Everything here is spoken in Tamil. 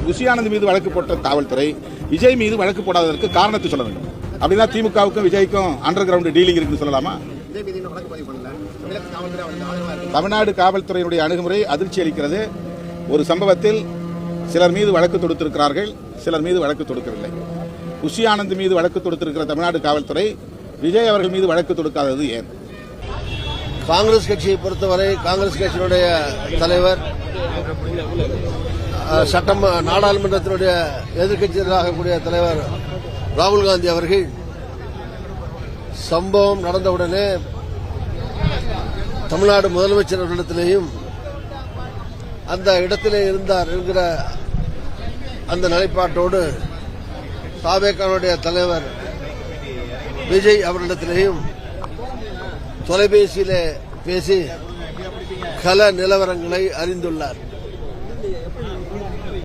புஷி ஆனந்த் மீது வழக்கு போட்ட காவல்துறை விஜய் மீது வழக்கு போடாததற்கு காரணத்தை சொல்ல வேண்டும். அப்படின்னா திமுகவுக்கும் விஜய்க்கும் அண்டர் கிரவுண்ட் டீலிங் இருக்குன்னு சொல்லலாமா? தமிழ்நாடு காவல்துறையினுடைய அணுகுமுறை அதிர்ச்சி அளிக்கிறது. ஒரு சம்பவத்தில் சிலர் மீது வழக்கு தொடுத்திருக்கிறார்கள், சிலர் மீது வழக்கு தொடுக்கவில்லை. புஷி ஆனந்த் மீது வழக்கு தொடுத்திருக்கிற தமிழ்நாடு காவல்துறை விஜய் அவர்கள் மீது வழக்கு தொடுக்காதது ஏன்? காங்கிரஸ் கட்சியை பொறுத்தவரை காங்கிரஸ் கட்சியினுடைய தலைவர் நாடாளுமன்றத்தினுடைய எதிர்க்கட்சியாக கூடிய தலைவர் ராகுல் காந்தி அவர்கள் சம்பவம் நடந்தவுடனே தமிழ்நாடு முதலமைச்சர் அவர்களிடத்திலேயும் அந்த இடத்திலே இருந்தார் என்கிற அந்த நிலைப்பாட்டோடு தாவேகாவுடைய தலைவர் விஜய் அவர்களிடத்திலேயும் தொலைபேசியிலே பேசி கள நிலவரங்களை அறிந்துள்ளார்.